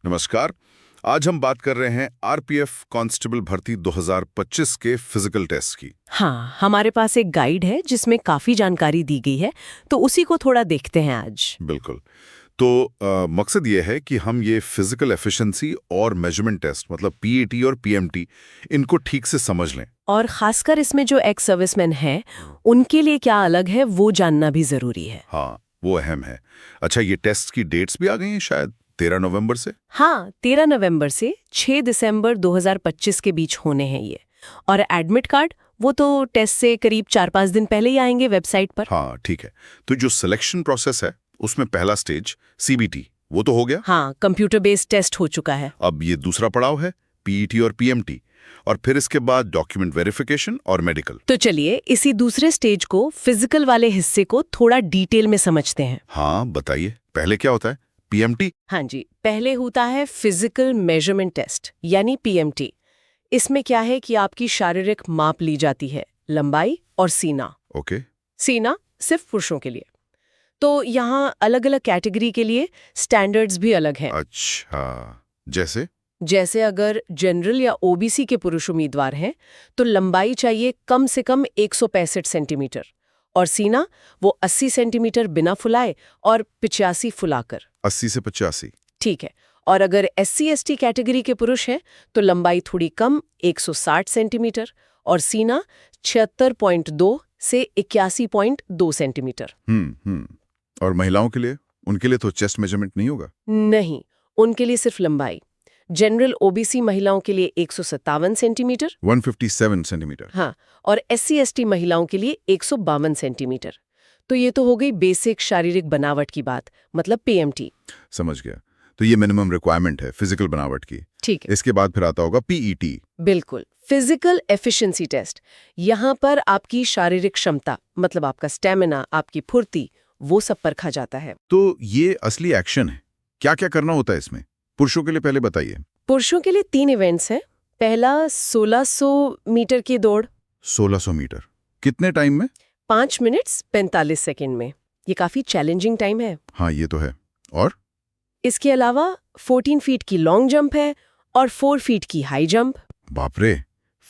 नमस्कार। आज हम बात कर रहे हैं आरपीएफ कांस्टेबल भर्ती 2025 के फिजिकल टेस्ट की। हाँ, हमारे पास एक गाइड है जिसमें काफी जानकारी दी गई है, तो उसी को थोड़ा देखते हैं आज। बिल्कुल। तो मकसद ये है कि हम ये फिजिकल एफिशिएंसी और मेजरमेंट टेस्ट मतलब पीएटी और पीएमटी इनको ठीक से समझ लें। और खासकर इसमें जो एक्स सर्विसमैन हैं, उनके लिए क्या अलग है वो जानना भी जरूरी है। हाँ, वो अहम है। अच्छा, ये टेस्ट की डेट्स भी आ गई हैं शायद 13 नवंबर से। हाँ, 13 नवंबर से 6 दिसंबर 2025 के बीच होने हैं ये। और एडमिट कार्ड वो तो टेस्ट से करीब 4-5 दिन पहले ही आएंगे वेबसाइट पर। हाँ, ठीक है। तो जो सिलेक्शन प्रोसेस है उसमें पहला स्टेज सीबीटी वो तो हो गया। हाँ, कंप्यूटर बेस्ड टेस्ट हो चुका है। अब ये दूसरा पड़ाव है पीईटी और पीएमटी, और फिर इसके बाद डॉक्यूमेंट वेरिफिकेशन और मेडिकल। तो चलिए इसी दूसरे स्टेज को, फिजिकल वाले हिस्से को थोड़ा डिटेल में समझते हैं। हाँ, बताइए पहले क्या होता है पीएमटी। हाँ जी, पहले होता है फिजिकल मेजरमेंट टेस्ट यानी पीएमटी। इसमें क्या है कि आपकी शारीरिक माप ली जाती है, लंबाई और सीना। ओके। सीना सिर्फ पुरुषों के लिए। तो यहाँ अलग अलग कैटेगरी के लिए स्टैंडर्ड्स भी अलग हैं। अच्छा, जैसे अगर जनरल या ओबीसी के पुरुष उम्मीदवार हैं तो लंबाई चाहिए कम से कम 165 सेंटीमीटर, और सीना वो 80 सेंटीमीटर बिना फुलाए और 85 फुलाकर। 80 से 85। ठीक है। और अगर SC/ST कैटेगरी के पुरुष हैं तो लंबाई थोड़ी कम 160 सेंटीमीटर और सीना 76.2 से 81.2 सेंटीमीटर। और महिलाओं के लिए, उनके लिए तो चेस्ट मेजरमेंट नहीं होगा? नहीं, उनके लिए सिर्फ लंबाई। जनरल ओबीसी महिलाओं के लिए 157 सेंटीमीटर, 157 सेंटीमीटर। हाँ, और SC/ST महिलाओं के लिए 152 सेंटीमीटर। तो ये तो हो गई बेसिक शारीरिक बनावट की बात, मतलब पीएमटी। समझ गया। तो ये मिनिमम रिक्वायरमेंट है फिजिकल बनावट की। ठीक है। इसके बाद फिर आता होगा पीईटी। बिल्कुल, फिजिकल एफिशिएंसी टेस्ट। यहाँ पर आपकी शारीरिक क्षमता, मतलब आपका स्टेमिना, आपकी फुर्ती, वो सब परखा जाता है। तो ये असली एक्शन है। क्या क्या करना होता है इसमें? पुरुषों के लिए पहले बताइए। पुरुषों के लिए 3 इवेंट्स हैं। पहला 1600 मीटर की दौड़। 1600 मीटर कितने टाइम में? 5 मिनट 45 सेकंड में। ये काफी चैलेंजिंग टाइम है। हाँ, ये तो है। और इसके अलावा 14 फीट की लॉन्ग जंप है और 4 फीट की हाई जंप। बाप रे,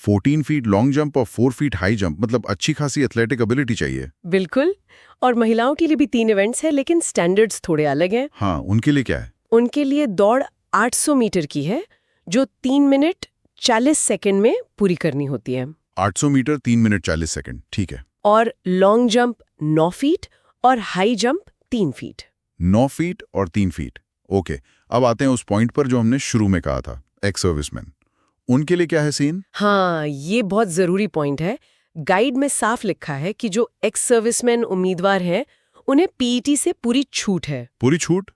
14 फीट लॉन्ग जंप और 4 फीट हाई जंप, मतलब अच्छी खासी एथलेटिक एबिलिटी चाहिए। बिल्कुल। और महिलाओं के लिए भी 3 इवेंट्स हैं, लेकिन स्टैंडर्ड्स थोड़े अलग हैं। हाँ, उनके लिए क्या है? उनके लिए दौड़ 800 मीटर की है, जो 3 मिनट 40 सेकंड में पूरी करनी होती है। 800 मीटर 3 मिनट 40 सेकंड, ठीक है। और लॉन्ग जंप 9 फीट और हाई जंप 3 फीट। 9 फीट और 3 फीट। ओके, अब आते हैं उस पॉइंट पर जो हमने शुरू में कहा था, एक्स सर्विसमैन। उनके लिए क्या है सीन? हाँ, ये बहुत जरूरी पॉइंट है। गाइड में साफ लिखा है कि जो एक्स सर्विसमैन उम्मीदवार हैं, उन्हें पीईटी से पूरी छूट है। पूरी छूट?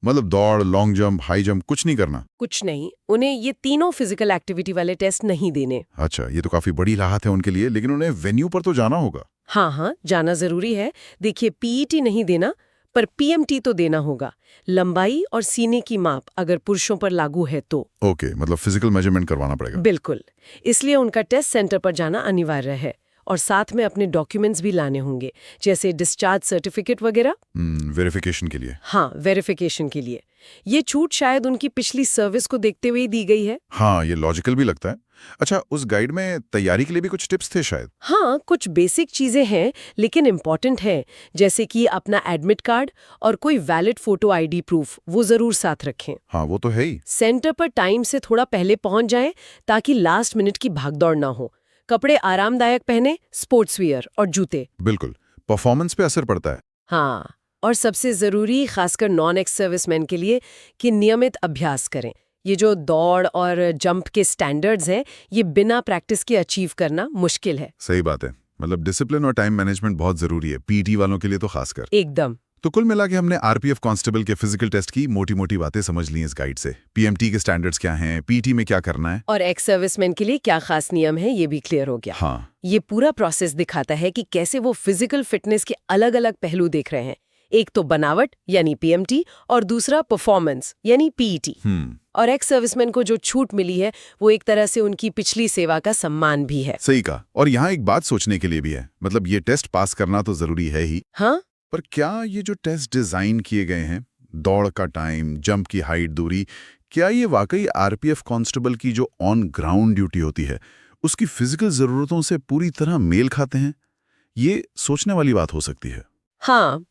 मतलब दौड़, लॉन्ग जंप, हाई जंप कुछ नहीं करना? कुछ नहीं, उन्हें ये तीनों फिजिकल एक्टिविटी वाले टेस्ट नहीं देने। अच्छा, ये तो काफी बड़ी राहत है उनके लिए, लेकिन उन्हें वेन्यू पर तो जाना होगा। हाँ, जाना जरूरी है। देखिए, पीईटी नहीं देना, पर पीएमटी तो देना होगा। लंबाई और सीने की माप अगर पुरुषों पर लागू है तो। ओके, मतलब फिजिकल मेजरमेंट करवाना पड़ेगा। बिल्कुल। इसलिए उनका टेस्ट सेंटर पर जाना अनिवार्य है, और साथ में अपने डॉक्यूमेंट्स भी लाने होंगे, जैसे डिस्चार्ज सर्टिफिकेट वगैरह। वेरिफिकेशन के लिए। हाँ, वेरिफिकेशन के लिए। ये छूट शायद उनकी पिछली सर्विस को देखते हुए ही दी गई है। हाँ, ये लॉजिकल भी लगता है। अच्छा, उस गाइड में तैयारी के लिए भी कुछ टिप्स थे शायद? हाँ, कुछ बेसिक चीजें हैं, लेकिन इम्पॉर्टेंट है, जैसे कि अपना एडमिट कार्ड और कोई वैलिड फोटो आईडी प्रूफ वो जरूर साथ रखें। हाँ, वो तो है ही। सेंटर पर टाइम से थोड़ा पहले पहुंच जाएं, ताकि लास्ट मिनट की भागदौड़ ना हो। कपड़े आरामदायक पहने, स्पोर्ट्स वियर और जूते। बिल्कुल, परफॉर्मेंस पे असर पड़ता है। हाँ, और सबसे जरूरी, खासकर नॉन एक्स सर्विसमैन के लिए, कि नियमित अभ्यास करें। ये जो दौड़ और जंप के स्टैंडर्ड्स हैं, ये बिना प्रैक्टिस के अचीव करना मुश्किल है। सही बात है। मतलब डिसिप्लिन और टाइम मैनेजमेंट बहुत जरूरी है, पीटी वालों के लिए तो खासकर। एकदम। तो कुल मिला के हमने आरपीएफ कांस्टेबल के फिजिकल टेस्ट की मोटी मोटी बातें समझ ली इस गाइड से। पीएमटी के स्टैंडर्ड्स क्या हैं, पीटी में क्या करना है, और एक्स सर्विसमैन के लिए क्या खास नियम है, ये भी क्लियर हो गया। हाँ, ये पूरा प्रोसेस दिखाता है कि कैसे वो फिजिकल फिटनेस के अलग अलग पहलू देख रहे हैं। एक तो बनावट यानी पीएमटी, और दूसरा परफॉर्मेंस यानी पीईटी। और एक्स सर्विसमैन को जो छूट मिली है, वो एक तरह से उनकी पिछली सेवा का सम्मान भी है। सही कहा। और यहाँ एक बात सोचने के लिए भी है, मतलब ये टेस्ट पास करना तो जरूरी है ही, हाँ, पर क्या ये जो टेस्ट डिजाइन किए गए हैं, दौड़ का टाइम, जंप की हाइट, दूरी, क्या ये वाकई आरपीएफ कांस्टेबल की जो ऑन ग्राउंड ड्यूटी होती है उसकी फिजिकल जरूरतों से पूरी तरह मेल खाते हैं? ये सोचने वाली बात हो सकती है। हाँ,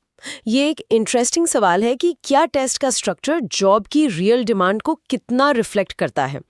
ये एक इंटरेस्टिंग सवाल है कि क्या टेस्ट का स्ट्रक्चर जॉब की रियल डिमांड को कितना रिफ्लेक्ट करता है।